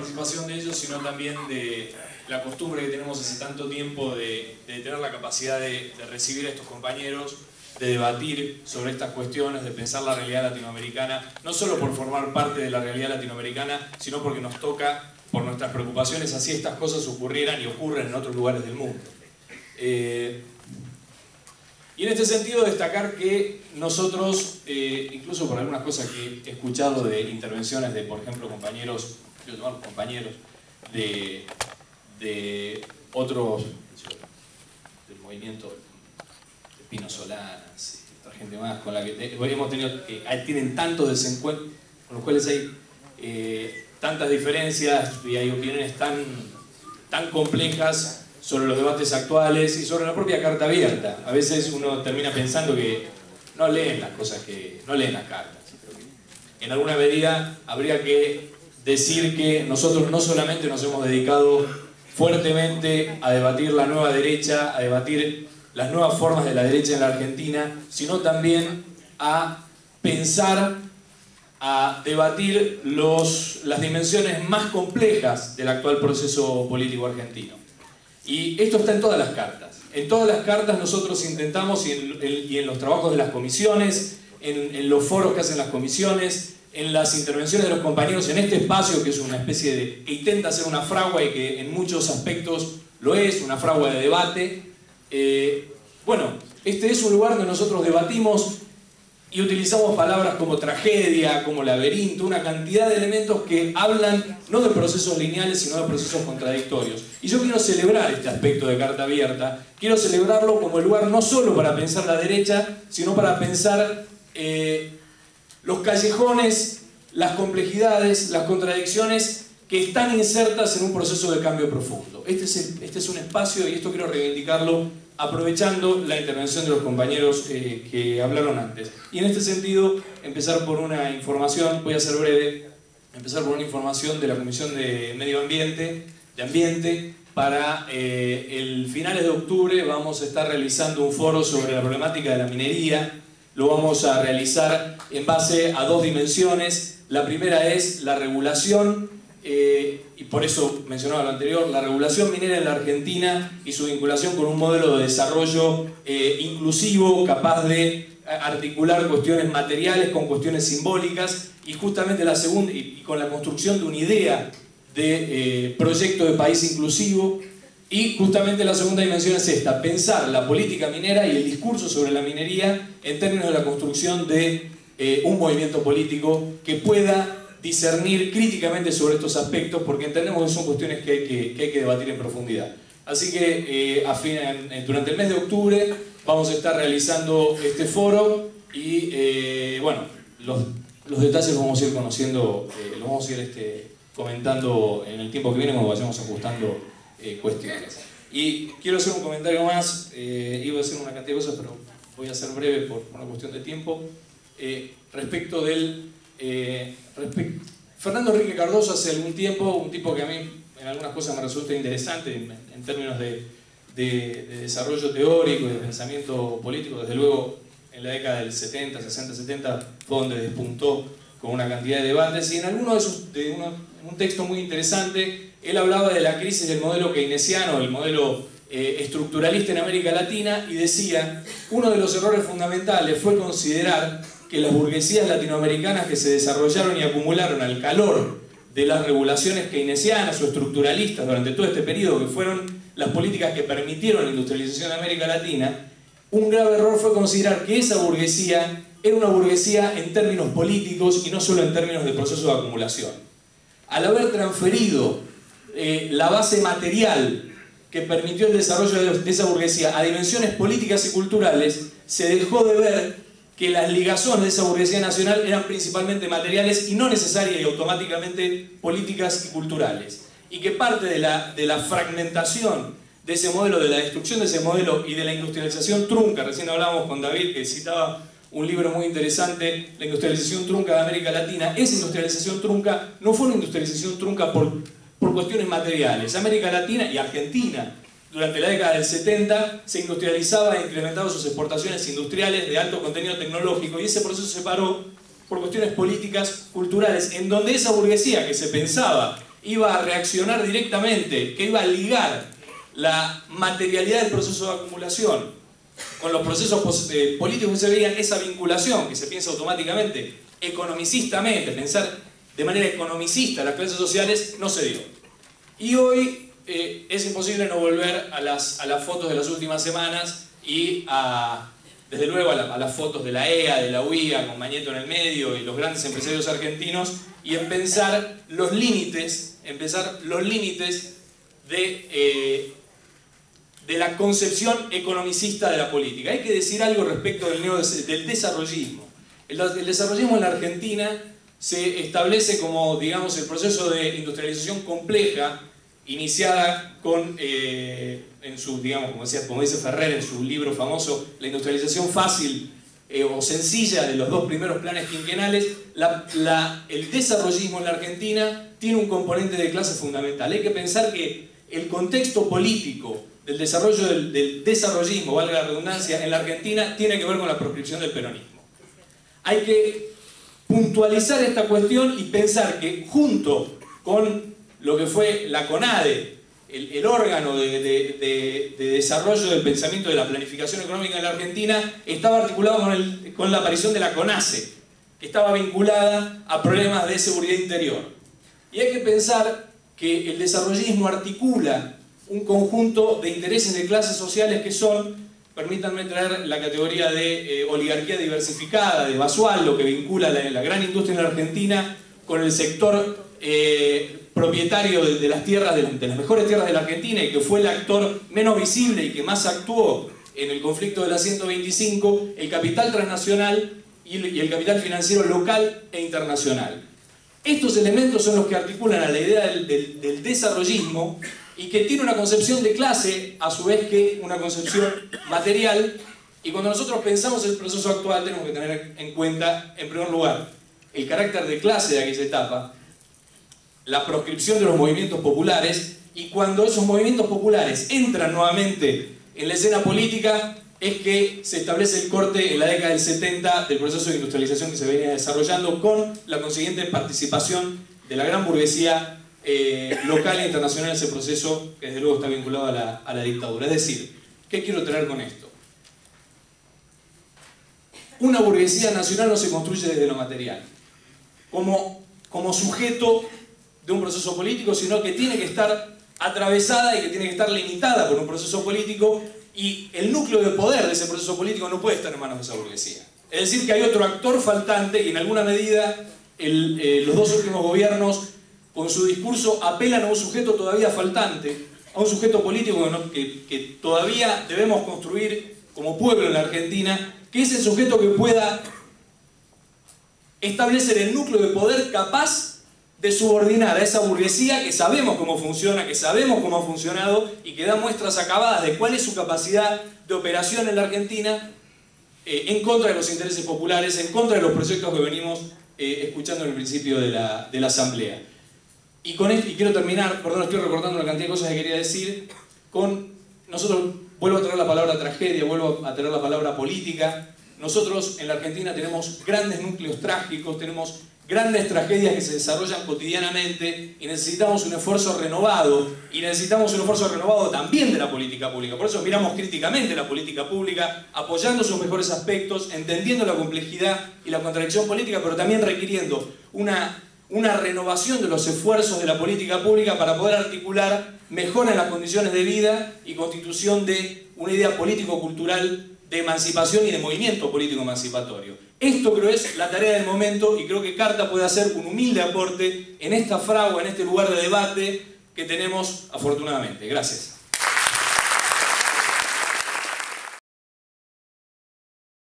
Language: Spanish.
participación de ellos, sino también de la costumbre que tenemos hace tanto tiempo de tener la capacidad de recibir a estos compañeros, de debatir sobre estas cuestiones, de pensar la realidad latinoamericana, no solo por formar parte de la realidad latinoamericana, sino porque nos toca, por nuestras preocupaciones, así estas cosas ocurrieran y ocurren en otros lugares del mundo. Y en este sentido destacar que nosotros, incluso por algunas cosas que he escuchado de intervenciones de, por ejemplo, compañeros de otros, del movimiento de Pino Solanas, otra gente más con la que hemos tenido, que tienen tantos desencuentros, con los cuales hay tantas diferencias y hay opiniones tan complejas sobre los debates actuales y sobre la propia carta abierta. A veces uno termina pensando que no leen las cosas, no leen las cartas. En alguna medida habría que decir que nosotros no solamente nos hemos dedicado fuertemente a debatir la nueva derecha, a debatir las nuevas formas de la derecha en la Argentina, sino también a pensar, a debatir las dimensiones más complejas del actual proceso político argentino. Y esto está en todas las cartas. En todas las cartas nosotros intentamos, y en los trabajos de las comisiones, en los foros que hacen las comisiones, en las intervenciones de los compañeros en este espacio, que es una especie de, que intenta ser una fragua y que en muchos aspectos lo es, una fragua de debate. Bueno, este es un lugar donde nosotros debatimos y utilizamos palabras como tragedia, como laberinto, una cantidad de elementos que hablan no de procesos lineales, sino de procesos contradictorios. Y yo quiero celebrar este aspecto de carta abierta, quiero celebrarlo como el lugar no solo para pensar la derecha, sino para pensar los callejones, las complejidades, las contradicciones que están insertas en un proceso de cambio profundo. Este es un espacio, y esto quiero reivindicarlo, aprovechando la intervención de los compañeros que hablaron antes. Y en este sentido, empezar por una información, voy a ser breve, empezar por una información de la Comisión de Medio Ambiente, para el finales de octubre vamos a estar realizando un foro sobre la problemática de la minería. Lo vamos a realizar en base a dos dimensiones. La primera es la regulación, y por eso mencionaba lo anterior, la regulación minera en la Argentina y su vinculación con un modelo de desarrollo inclusivo, capaz de articular cuestiones materiales con cuestiones simbólicas, y justamente la segunda, y con la construcción de una idea de proyecto de país inclusivo. Y justamente la segunda dimensión es esta, pensar la política minera y el discurso sobre la minería en términos de la construcción de un movimiento político que pueda discernir críticamente sobre estos aspectos, porque entendemos que son cuestiones que hay que debatir en profundidad. Así que durante el mes de octubre vamos a estar realizando este foro y bueno, los detalles los vamos a ir conociendo, los vamos a ir comentando en el tiempo que viene cuando vayamos ajustando cuestiones. Y quiero hacer un comentario más, iba a decir una cantidad de cosas, pero voy a ser breve por una cuestión de tiempo. Respecto del... Fernando Enrique Cardoso hace algún tiempo, un tipo que a mí en algunas cosas me resulta interesante en términos de desarrollo teórico y de pensamiento político, desde luego en la década del 70, 60, 70 fue donde despuntó con una cantidad de debates, y en un texto muy interesante él hablaba de la crisis del modelo keynesiano, el modelo estructuralista en América Latina, y decía: uno de los errores fundamentales fue considerar que las burguesías latinoamericanas que se desarrollaron y acumularon al calor de las regulaciones keynesianas o estructuralistas durante todo este periodo, que fueron las políticas que permitieron la industrialización de América Latina, un grave error fue considerar que esa burguesía era una burguesía en términos políticos y no solo en términos de proceso de acumulación. Al haber transferido la base material que permitió el desarrollo de esa burguesía a dimensiones políticas y culturales, se dejó de ver que las ligazones de esa burguesía nacional eran principalmente materiales y no necesariamente y automáticamente políticas y culturales. Y que parte de la fragmentación de ese modelo, de la destrucción de ese modelo y de la industrialización trunca, recién hablábamos con David que citaba un libro muy interesante, La industrialización trunca de América Latina. Esa industrialización trunca no fue una industrialización trunca por cuestiones materiales. América Latina y Argentina durante la década del 70 se industrializaba e incrementaba sus exportaciones industriales de alto contenido tecnológico, y ese proceso se paró por cuestiones políticas, culturales, en donde esa burguesía que se pensaba iba a reaccionar directamente, que iba a ligar la materialidad del proceso de acumulación con los procesos políticos que se veían, esa vinculación que se piensa automáticamente, economicistamente, pensar de manera economicista las clases sociales, no se dio. Y hoy es imposible no volver a las fotos de las últimas semanas y desde luego a las fotos de la EA, de la UIA, con Mañeto en el medio y los grandes empresarios argentinos, y en pensar los límites, de la concepción economicista de la política. Hay que decir algo respecto del desarrollismo. El desarrollismo en la Argentina se establece como, digamos, el proceso de industrialización compleja, iniciada con, digamos, como dice Ferrer en su libro famoso, La industrialización fácil o sencilla de los dos primeros planes quinquenales. El desarrollismo en la Argentina tiene un componente de clase fundamental. Hay que pensar que el contexto político del desarrollo del desarrollismo, valga la redundancia, en la Argentina tiene que ver con la proscripción del peronismo. Hay que puntualizar esta cuestión y pensar que junto con lo que fue la CONADE, el órgano de desarrollo del pensamiento de la planificación económica en la Argentina, estaba articulado con la aparición de la CONACE, que estaba vinculada a problemas de seguridad interior. Y hay que pensar que el desarrollismo articula un conjunto de intereses de clases sociales que son, permítanme traer la categoría de oligarquía diversificada, de Basualdo, que vincula la gran industria en la Argentina con el sector propietario de las tierras, de las mejores tierras de la Argentina, y que fue el actor menos visible y que más actuó en el conflicto de la 125, el capital transnacional y el capital financiero local e internacional. Estos elementos son los que articulan a la idea del desarrollismo, y que tiene una concepción de clase, a su vez que una concepción material. Y cuando nosotros pensamos el proceso actual, tenemos que tener en cuenta, en primer lugar, el carácter de clase de aquella etapa, la proscripción de los movimientos populares, y cuando esos movimientos populares entran nuevamente en la escena política, es que se establece el corte en la década del 70 del proceso de industrialización que se venía desarrollando, con la consiguiente participación de la gran burguesía local e internacional en ese proceso, que desde luego está vinculado a la dictadura. Es decir, ¿qué quiero traer con esto? Una burguesía nacional no se construye desde lo material, como sujeto de un proceso político, sino que tiene que estar atravesada y que tiene que estar limitada por un proceso político, y el núcleo de poder de ese proceso político no puede estar en manos de esa burguesía. Es decir, que hay otro actor faltante, y en alguna medida los dos últimos gobiernos, con su discurso, apelan a un sujeto todavía faltante, a un sujeto político que todavía debemos construir como pueblo en la Argentina, que es el sujeto que pueda establecer el núcleo de poder capaz de subordinar a esa burguesía que sabemos cómo funciona, que sabemos cómo ha funcionado y que da muestras acabadas de cuál es su capacidad de operación en la Argentina, en contra de los intereses populares, en contra de los proyectos que venimos escuchando en el principio de la Asamblea. Y con esto, y quiero terminar, perdón, estoy recortando una cantidad de cosas que quería decir, nosotros, vuelvo a traer la palabra tragedia, vuelvo a traer la palabra política. Nosotros en la Argentina tenemos grandes núcleos trágicos, tenemos grandes tragedias que se desarrollan cotidianamente, y necesitamos un esfuerzo renovado, y necesitamos un esfuerzo renovado también de la política pública. Por eso miramos críticamente la política pública, apoyando sus mejores aspectos, entendiendo la complejidad y la contradicción política, pero también requiriendo una renovación de los esfuerzos de la política pública para poder articular mejora en las condiciones de vida y constitución de una idea político-cultural de emancipación y de movimiento político emancipatorio. Esto creo es la tarea del momento, y creo que Carta puede hacer un humilde aporte en esta fragua, en este lugar de debate que tenemos afortunadamente. Gracias.